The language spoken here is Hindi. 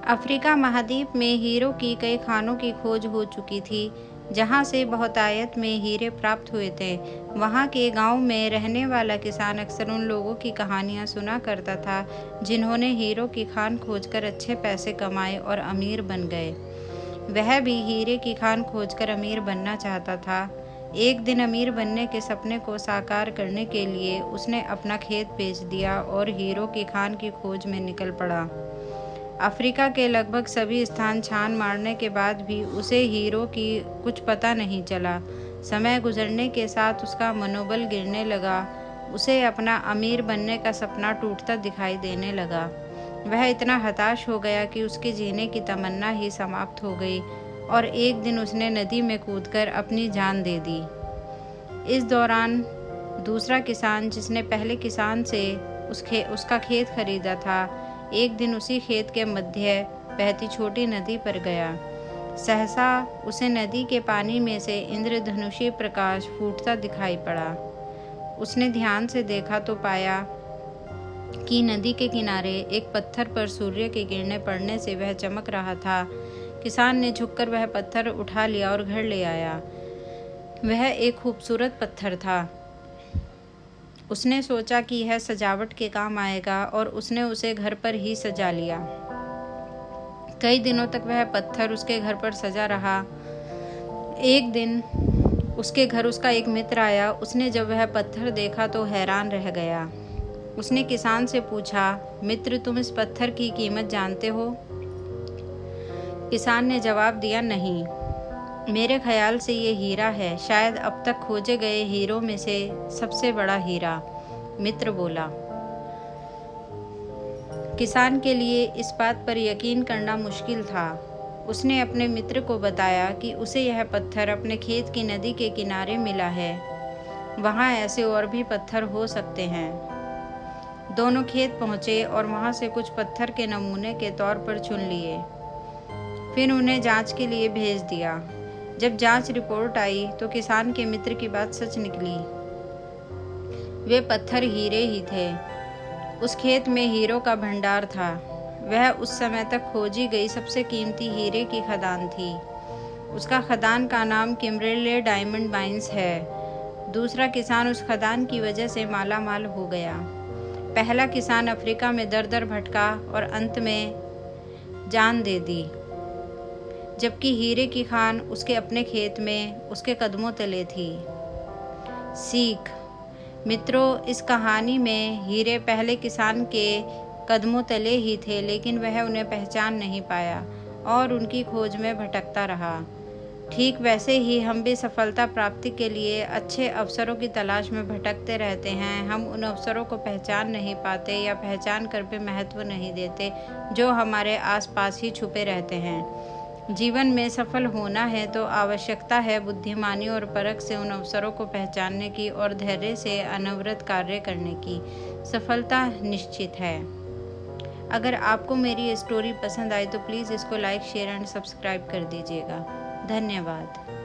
अफ्रीका महाद्वीप में हीरो की कई खानों की खोज हो चुकी थी, जहां से बहुतायत में हीरे प्राप्त हुए थे। वहां के गांव में रहने वाला किसान अक्सर उन लोगों की कहानियां सुना करता था, जिन्होंने हीरो की खान खोजकर अच्छे पैसे कमाए और अमीर बन गए। वह भी हीरे की खान खोजकर अमीर बनना चाहता था। एक दिन अमीर बनने के सपने को साकार करने के लिए उसने अपना खेत बेच दिया और हीरो की खान की खोज में निकल पड़ा। अफ्रीका के लगभग सभी स्थान छान मारने के बाद भी उसे हीरो की कुछ पता नहीं चला। समय गुजरने के साथ उसका मनोबल गिरने लगा। उसे अपना अमीर बनने का सपना टूटता दिखाई देने लगा। वह इतना हताश हो गया कि उसके जीने की तमन्ना ही समाप्त हो गई और एक दिन उसने नदी में कूदकर अपनी जान दे दी। इस दौरान दूसरा किसान, जिसने पहले किसान से उसका खेत खरीदा था, एक दिन उसी खेत के मध्य बहती छोटी नदी पर गया। सहसा उसे नदी के पानी में से इंद्रधनुषी प्रकाश फूटता दिखाई पड़ा। उसने ध्यान से देखा तो पाया कि नदी के किनारे एक पत्थर पर सूर्य की किरणें पड़ने से वह चमक रहा था। किसान ने झुककर वह पत्थर उठा लिया और घर ले आया। वह एक खूबसूरत पत्थर था। उसने सोचा कि यह सजावट के काम आएगा और उसने उसे घर पर ही सजा लिया। कई दिनों तक वह पत्थर उसके घर पर सजा रहा। एक दिन उसके घर उसका एक मित्र आया। उसने जब वह पत्थर देखा तो हैरान रह गया। उसने किसान से पूछा, मित्र, तुम इस पत्थर की कीमत जानते हो? किसान ने जवाब दिया, नहीं, मेरे ख्याल से ये हीरा है, शायद अब तक खोजे गए हीरों में से सबसे बड़ा हीरा। मित्र बोला। किसान के लिए इस बात पर यकीन करना मुश्किल था। उसने अपने मित्र को बताया कि उसे यह पत्थर अपने खेत की नदी के किनारे मिला है। वहाँ ऐसे और भी पत्थर हो सकते हैं। दोनों खेत पहुँचे और वहाँ से कुछ पत्थर के नमूने के तौर पर चुन लिए। फिर उन्हें जांच के लिए भेज दिया। जब जांच रिपोर्ट आई तो किसान के मित्र की बात सच निकली। वे पत्थर हीरे ही थे। उस खेत में हीरो का भंडार था। वह उस समय तक खोजी गई सबसे कीमती हीरे की खदान थी। उसका खदान का नाम किम्बरले डायमंड माइंस है। दूसरा किसान उस खदान की वजह से माला माल हो गया। पहला किसान अफ्रीका में दर दर भटका और अंत में जान दे दी, जबकि हीरे की खान उसके अपने खेत में उसके कदमों तले थी। सीख, मित्रों, इस कहानी में हीरे पहले किसान के कदमों तले ही थे, लेकिन वह उन्हें पहचान नहीं पाया और उनकी खोज में भटकता रहा। ठीक वैसे ही हम भी सफलता प्राप्ति के लिए अच्छे अवसरों की तलाश में भटकते रहते हैं। हम उन अवसरों को पहचान नहीं पाते या पहचान कर भी महत्व नहीं देते जो हमारे आसपास ही छुपे रहते हैं। जीवन में सफल होना है तो आवश्यकता है बुद्धिमानी और परख से उन अवसरों को पहचानने की और धैर्य से अनवरत कार्य करने की। सफलता निश्चित है। अगर आपको मेरी ये स्टोरी पसंद आई तो प्लीज़ इसको लाइक, शेयर एंड सब्सक्राइब कर दीजिएगा। धन्यवाद।